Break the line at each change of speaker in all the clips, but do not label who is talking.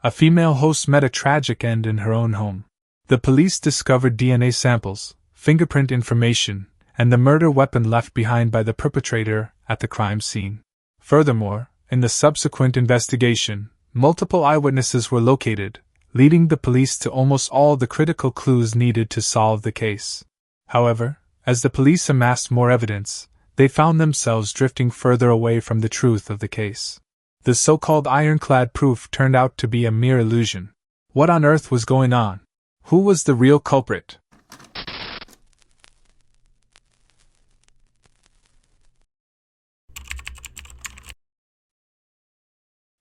A female host met a tragic end in her own home. The police discovered DNA samples, fingerprint information, and the murder weapon left behind by the perpetrator at the crime scene. Furthermore, in the subsequent investigation, multiple eyewitnesses were located, leading the police to almost all the critical clues needed to solve the case. However, as the police amassed more evidence, they found themselves drifting further away from the truth of the case. The so-called ironclad proof turned out to be a mere illusion. What on earth was going on? Who was the real culprit?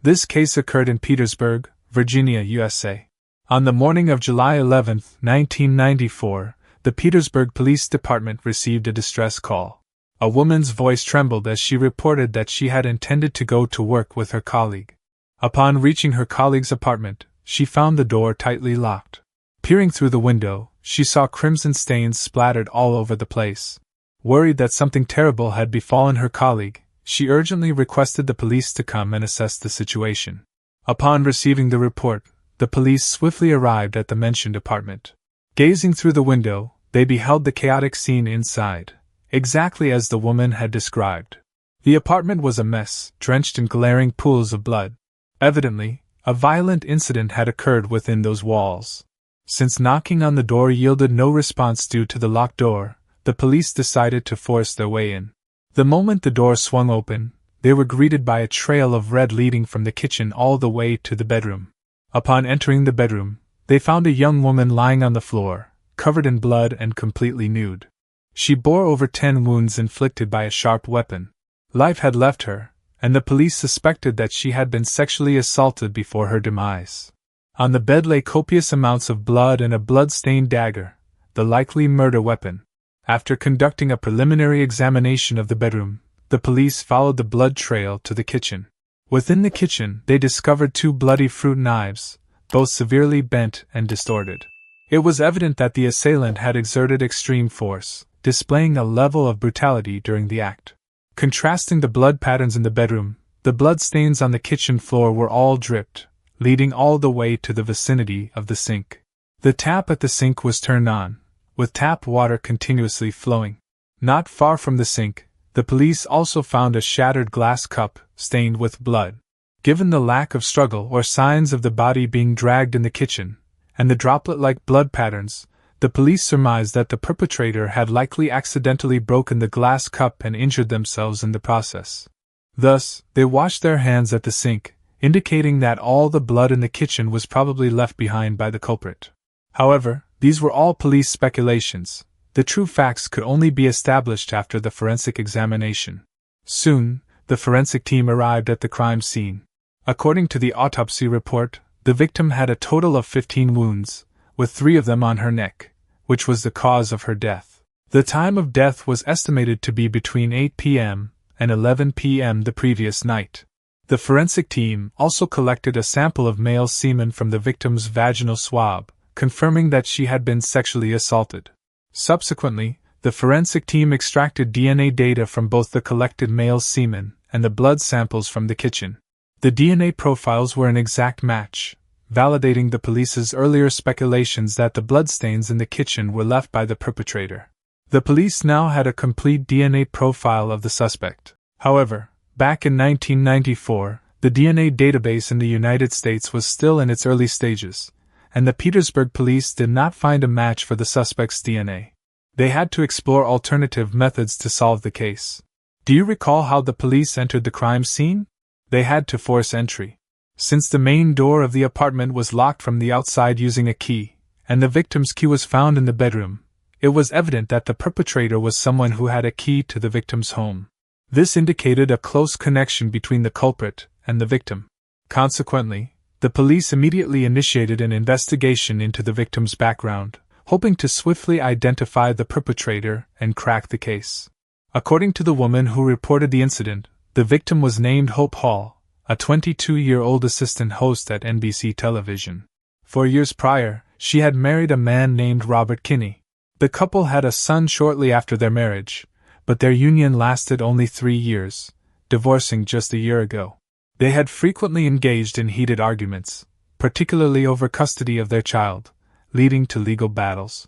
This case occurred in Petersburg, Virginia, USA. On the morning of July 11, 1994, the Petersburg Police Department received a distress call. A woman's voice trembled as she reported that she had intended to go to work with her colleague. Upon reaching her colleague's apartment, she found the door tightly locked. Peering through the window, she saw crimson stains splattered all over the place. Worried that something terrible had befallen her colleague, she urgently requested the police to come and assess the situation. Upon receiving the report, the police swiftly arrived at the mentioned apartment. Gazing through the window, they beheld the chaotic scene inside, exactly as the woman had described. The apartment was a mess, drenched in glaring pools of blood. Evidently, a violent incident had occurred within those walls. Since knocking on the door yielded no response due to the locked door, the police decided to force their way in. The moment the door swung open, they were greeted by a trail of red leading from the kitchen all the way to the bedroom. Upon entering the bedroom, they found a young woman lying on the floor, covered in blood and completely nude. She bore over 10 wounds inflicted by a sharp weapon. Life had left her, and the police suspected that she had been sexually assaulted before her demise. On the bed lay copious amounts of blood and a blood-stained dagger, the likely murder weapon. After conducting a preliminary examination of the bedroom, the police followed the blood trail to the kitchen. Within the kitchen, they discovered 2 bloody fruit knives, both severely bent and distorted. It was evident that the assailant had exerted extreme force, displaying a level of brutality during the act. Contrasting the blood patterns in the bedroom, the blood stains on the kitchen floor were all dripped, leading all the way to the vicinity of the sink. The tap at the sink was turned on, with tap water continuously flowing. Not far from the sink, the police also found a shattered glass cup, stained with blood. Given the lack of struggle or signs of the body being dragged in the kitchen, and the droplet-like blood patterns, the police surmised that the perpetrator had likely accidentally broken the glass cup and injured themselves in the process. Thus, they washed their hands at the sink, indicating that all the blood in the kitchen was probably left behind by the culprit. However, these were all police speculations. The true facts could only be established after the forensic examination. Soon, the forensic team arrived at the crime scene. According to the autopsy report, the victim had a total of 15 wounds, with 3 of them on her neck, which was the cause of her death. The time of death was estimated to be between 8 p.m. and 11 p.m. the previous night. The forensic team also collected a sample of male semen from the victim's vaginal swab, confirming that she had been sexually assaulted. Subsequently, the forensic team extracted DNA data from both the collected male semen and the blood samples from the kitchen. The DNA profiles were an exact match, validating the police's earlier speculations that the bloodstains in the kitchen were left by the perpetrator. The police now had a complete DNA profile of the suspect. However, back in 1994, the DNA database in the United States was still in its early stages, and the Petersburg police did not find a match for the suspect's DNA. They had to explore alternative methods to solve the case. Do you recall how the police entered the crime scene? They had to force entry. Since the main door of the apartment was locked from the outside using a key, and the victim's key was found in the bedroom, it was evident that the perpetrator was someone who had a key to the victim's home. This indicated a close connection between the culprit and the victim. Consequently, the police immediately initiated an investigation into the victim's background, hoping to swiftly identify the perpetrator and crack the case. According to the woman who reported the incident, the victim was named Hope Hall, a 22-year-old assistant host at NBC television. 4 years prior, she had married a man named Robert Kinney. The couple had a son shortly after their marriage, but their union lasted only 3 years, divorcing just a year ago. They had frequently engaged in heated arguments, particularly over custody of their child, leading to legal battles.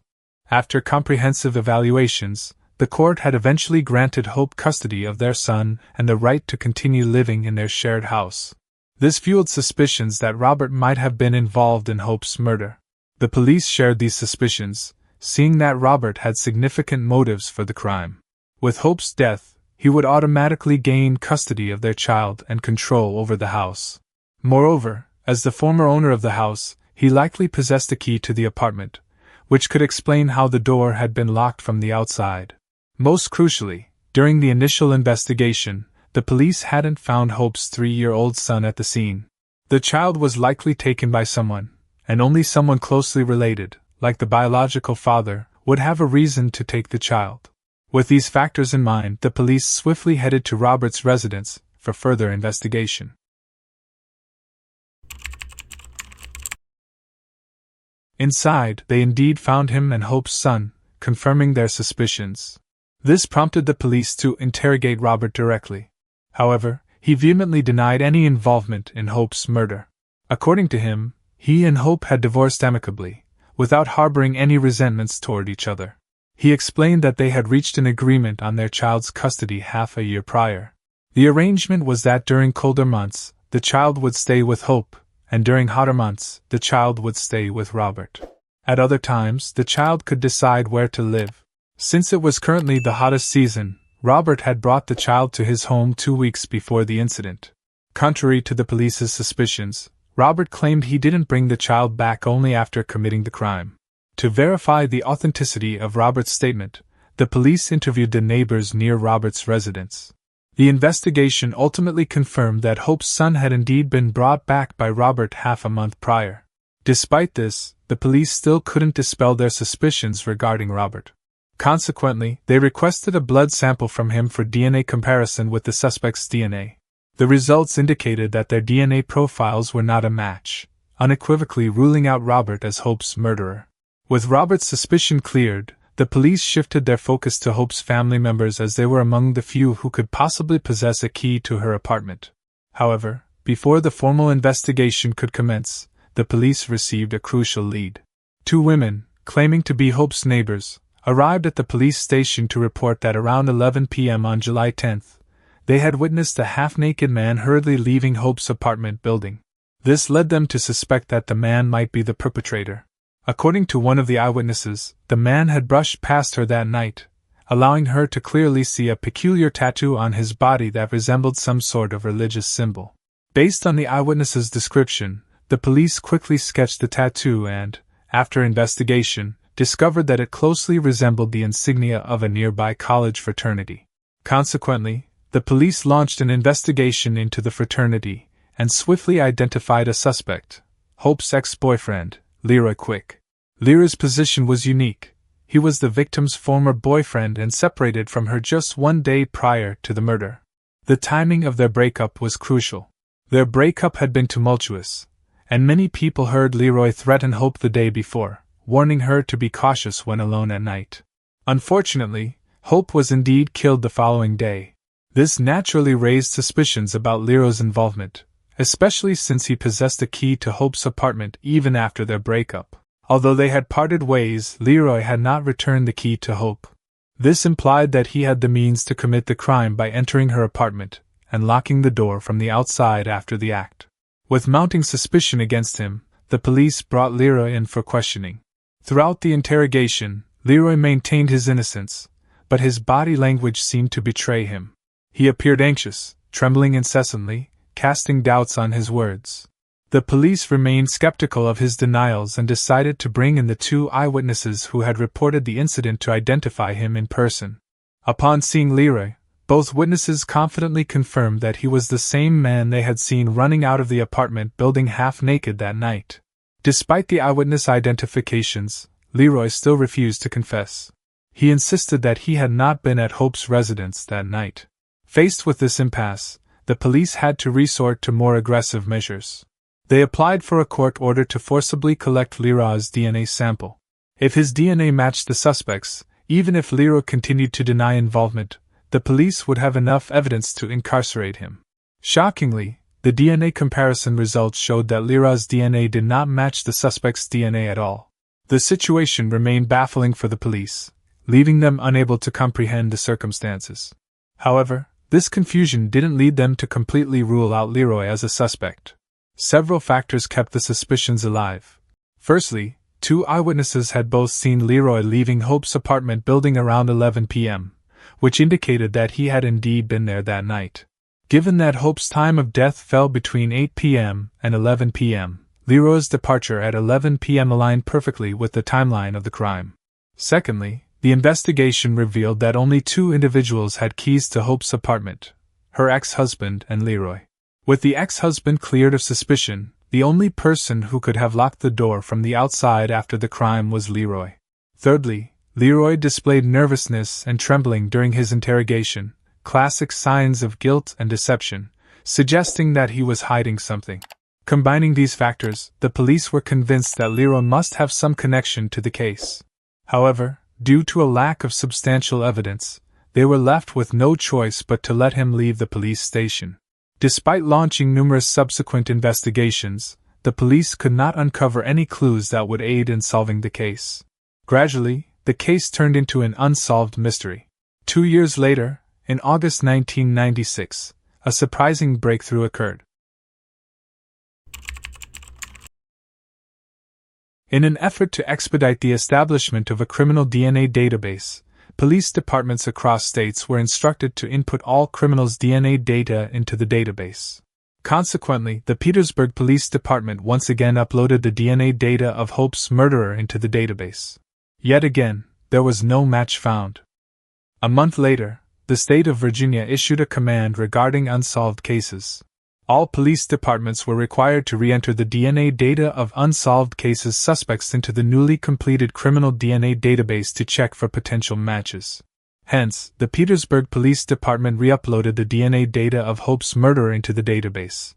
After comprehensive evaluations, the court had eventually granted Hope custody of their son and the right to continue living in their shared house. This fueled suspicions that Robert might have been involved in Hope's murder. The police shared these suspicions, seeing that Robert had significant motives for the crime. With Hope's death, he would automatically gain custody of their child and control over the house. Moreover, as the former owner of the house, he likely possessed a key to the apartment, which could explain how the door had been locked from the outside. Most crucially, during the initial investigation, the police hadn't found Hope's 3-year-old son at the scene. The child was likely taken by someone, and only someone closely related, like the biological father, would have a reason to take the child. With these factors in mind, the police swiftly headed to Robert's residence for further investigation. Inside, they indeed found him and Hope's son, confirming their suspicions. This prompted the police to interrogate Robert directly. However, he vehemently denied any involvement in Hope's murder. According to him, he and Hope had divorced amicably, without harboring any resentments toward each other. He explained that they had reached an agreement on their child's custody half a year prior. The arrangement was that during colder months, the child would stay with Hope, and during hotter months, the child would stay with Robert. At other times, the child could decide where to live. Since it was currently the hottest season, Robert had brought the child to his home 2 weeks before the incident. Contrary to the police's suspicions, Robert claimed he didn't bring the child back only after committing the crime. To verify the authenticity of Robert's statement, the police interviewed the neighbors near Robert's residence. The investigation ultimately confirmed that Hope's son had indeed been brought back by Robert half a month prior. Despite this, the police still couldn't dispel their suspicions regarding Robert. Consequently, they requested a blood sample from him for DNA comparison with the suspect's DNA. The results indicated that their DNA profiles were not a match, unequivocally ruling out Robert as Hope's murderer. With Robert's suspicion cleared, the police shifted their focus to Hope's family members as they were among the few who could possibly possess a key to her apartment. However, before the formal investigation could commence, the police received a crucial lead. 2 women, claiming to be Hope's neighbors, arrived at the police station to report that around 11 p.m. on July 10th, they had witnessed a half-naked man hurriedly leaving Hope's apartment building. This led them to suspect that the man might be the perpetrator. According to one of the eyewitnesses, the man had brushed past her that night, allowing her to clearly see a peculiar tattoo on his body that resembled some sort of religious symbol. Based on the eyewitness's description, the police quickly sketched the tattoo and, after investigation, discovered that it closely resembled the insignia of a nearby college fraternity. Consequently, the police launched an investigation into the fraternity and swiftly identified a suspect, Hope's ex-boyfriend, Leroy Quick. Leroy's position was unique. He was the victim's former boyfriend and separated from her just 1 day prior to the murder. The timing of their breakup was crucial. Their breakup had been tumultuous, and many people heard Leroy threaten Hope the day before, warning her to be cautious when alone at night. Unfortunately, Hope was indeed killed the following day. This naturally raised suspicions about Leroy's involvement, especially since he possessed a key to Hope's apartment even after their breakup. Although they had parted ways, Leroy had not returned the key to Hope. This implied that he had the means to commit the crime by entering her apartment and locking the door from the outside after the act. With mounting suspicion against him, the police brought Leroy in for questioning. Throughout the interrogation, Leroy maintained his innocence, but his body language seemed to betray him. He appeared anxious, trembling incessantly, casting doubts on his words. The police remained skeptical of his denials and decided to bring in the 2 eyewitnesses who had reported the incident to identify him in person. Upon seeing Leroy, both witnesses confidently confirmed that he was the same man they had seen running out of the apartment building half-naked that night. Despite the eyewitness identifications, Leroy still refused to confess. He insisted that he had not been at Hope's residence that night. Faced with this impasse, the police had to resort to more aggressive measures. They applied for a court order to forcibly collect Leroy's DNA sample. If his DNA matched the suspect's, even if Leroy continued to deny involvement, the police would have enough evidence to incarcerate him. Shockingly, The DNA comparison results showed that Leroy's DNA did not match the suspect's DNA at all. The situation remained baffling for the police, leaving them unable to comprehend the circumstances. However, this confusion didn't lead them to completely rule out Leroy as a suspect. Several factors kept the suspicions alive. Firstly, 2 eyewitnesses had both seen Leroy leaving Hope's apartment building around 11 p.m., which indicated that he had indeed been there that night. Given that Hope's time of death fell between 8 p.m. and 11 p.m., Leroy's departure at 11 p.m. aligned perfectly with the timeline of the crime. Secondly, the investigation revealed that only 2 individuals had keys to Hope's apartment, her ex-husband and Leroy. With the ex-husband cleared of suspicion, the only person who could have locked the door from the outside after the crime was Leroy. Thirdly, Leroy displayed nervousness and trembling during his interrogation, classic signs of guilt and deception, suggesting that he was hiding something. Combining these factors, the police were convinced that Leroy must have some connection to the case. However, due to a lack of substantial evidence, they were left with no choice but to let him leave the police station. Despite launching numerous subsequent investigations, the police could not uncover any clues that would aid in solving the case. Gradually, the case turned into an unsolved mystery. 2 years later, in August 1996, a surprising breakthrough occurred. In an effort to expedite the establishment of a criminal DNA database, police departments across states were instructed to input all criminals' DNA data into the database. Consequently, the Petersburg Police Department once again uploaded the DNA data of Hope's murderer into the database. Yet again, there was no match found. A month later, the state of Virginia issued a command regarding unsolved cases. All police departments were required to re-enter the DNA data of unsolved cases suspects into the newly completed criminal DNA database to check for potential matches. Hence, the Petersburg Police Department re-uploaded the DNA data of Hope's murderer into the database,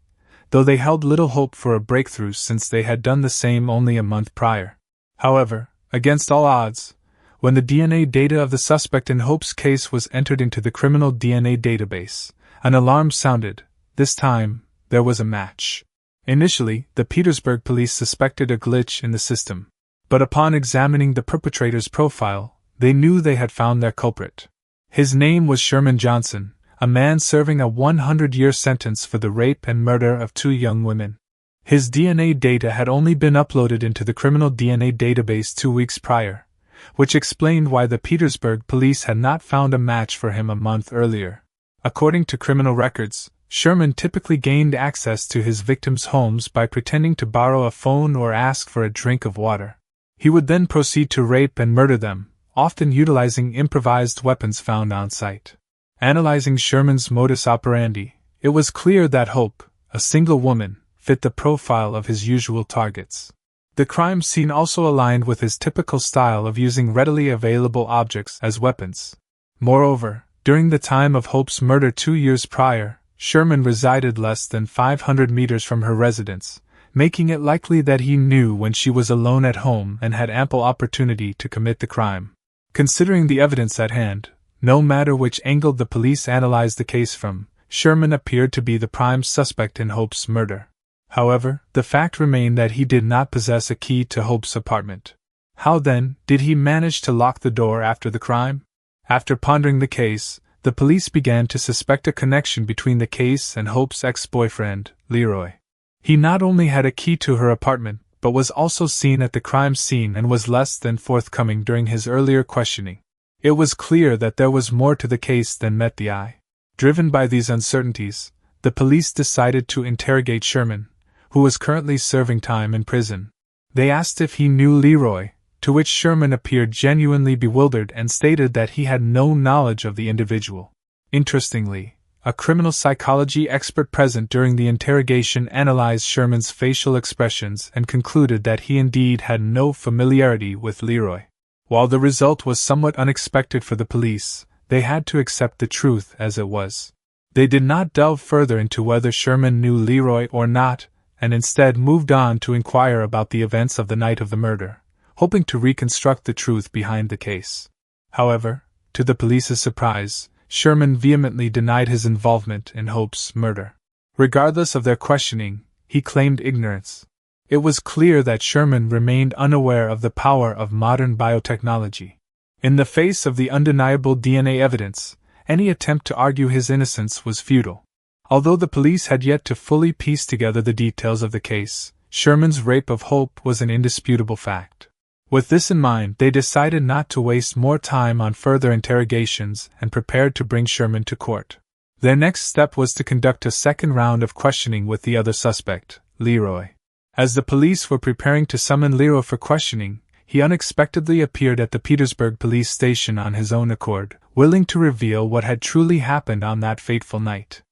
though they held little hope for a breakthrough since they had done the same only a month prior. However, against all odds, when the DNA data of the suspect in Hope's case was entered into the criminal DNA database, an alarm sounded. This time, there was a match. Initially, the Petersburg police suspected a glitch in the system, but upon examining the perpetrator's profile, they knew they had found their culprit. His name was Sherman Johnson, a man serving a 100-year sentence for the rape and murder of 2 young women. His DNA data had only been uploaded into the criminal DNA database 2 weeks prior, which explained why the Petersburg police had not found a match for him a month earlier. According to criminal records, Sherman typically gained access to his victims' homes by pretending to borrow a phone or ask for a drink of water. He would then proceed to rape and murder them, often utilizing improvised weapons found on site. Analyzing Sherman's modus operandi, it was clear that Hope, a single woman, fit the profile of his usual targets. The crime scene also aligned with his typical style of using readily available objects as weapons. Moreover, during the time of Hope's murder 2 years prior, Sherman resided less than 500 meters from her residence, making it likely that he knew when she was alone at home and had ample opportunity to commit the crime. Considering the evidence at hand, no matter which angle the police analyzed the case from, Sherman appeared to be the prime suspect in Hope's murder. However, the fact remained that he did not possess a key to Hope's apartment. How then did he manage to lock the door after the crime? After pondering the case, the police began to suspect a connection between the case and Hope's ex-boyfriend, Leroy. He not only had a key to her apartment, but was also seen at the crime scene and was less than forthcoming during his earlier questioning. It was clear that there was more to the case than met the eye. Driven by these uncertainties, the police decided to interrogate Sherman, who was currently serving time in prison. They asked if he knew Leroy, to which Sherman appeared genuinely bewildered and stated that he had no knowledge of the individual. Interestingly, a criminal psychology expert present during the interrogation analyzed Sherman's facial expressions and concluded that he indeed had no familiarity with Leroy. While the result was somewhat unexpected for the police, they had to accept the truth as it was. They did not delve further into whether Sherman knew Leroy or not, and instead moved on to inquire about the events of the night of the murder, hoping to reconstruct the truth behind the case. However, to the police's surprise, Sherman vehemently denied his involvement in Hope's murder. Regardless of their questioning, he claimed ignorance. It was clear that Sherman remained unaware of the power of modern biotechnology. In the face of the undeniable DNA evidence, any attempt to argue his innocence was futile. Although the police had yet to fully piece together the details of the case, Sherman's rape of Hope was an indisputable fact. With this in mind, they decided not to waste more time on further interrogations and prepared to bring Sherman to court. Their next step was to conduct a second round of questioning with the other suspect, Leroy. As the police were preparing to summon Leroy for questioning, he unexpectedly appeared at the Petersburg police station on his own accord, willing to reveal what had truly happened on that fateful night.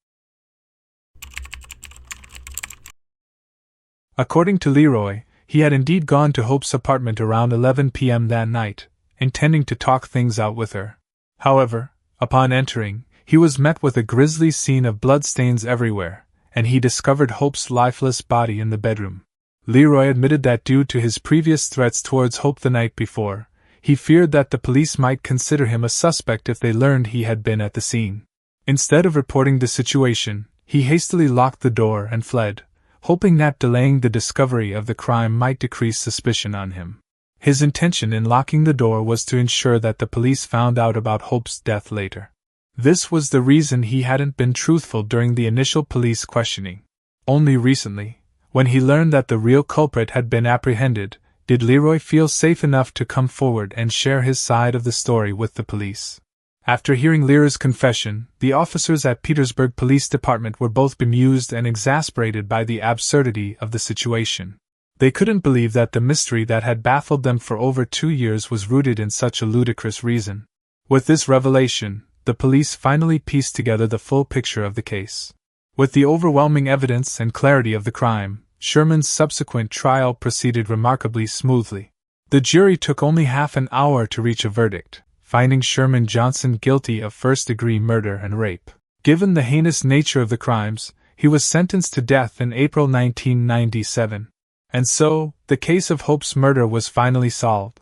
According to Leroy, he had indeed gone to Hope's apartment around 11 p.m. that night, intending to talk things out with her. However, upon entering, he was met with a grisly scene of bloodstains everywhere, and he discovered Hope's lifeless body in the bedroom. Leroy admitted that due to his previous threats towards Hope the night before, he feared that the police might consider him a suspect if they learned he had been at the scene. Instead of reporting the situation, he hastily locked the door and fled, hoping that delaying the discovery of the crime might decrease suspicion on him. His intention in locking the door was to ensure that the police found out about Hope's death later. This was the reason he hadn't been truthful during the initial police questioning. Only recently, when he learned that the real culprit had been apprehended, did Leroy feel safe enough to come forward and share his side of the story with the police. After hearing Leroy's confession, the officers at Petersburg Police Department were both bemused and exasperated by the absurdity of the situation. They couldn't believe that the mystery that had baffled them for over 2 years was rooted in such a ludicrous reason. With this revelation, the police finally pieced together the full picture of the case. With the overwhelming evidence and clarity of the crime, Sherman's subsequent trial proceeded remarkably smoothly. The jury took only half an hour to reach a verdict, finding Sherman Johnson guilty of first-degree murder and rape. Given the heinous nature of the crimes, he was sentenced to death in April 1997. And so, the case of Hope's murder was finally solved.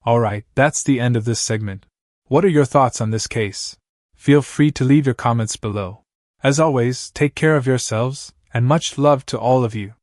Alright, that's the end of this segment. What are your thoughts on this case? Feel free to leave your comments below. As always, take care of yourselves, and much love to all of you.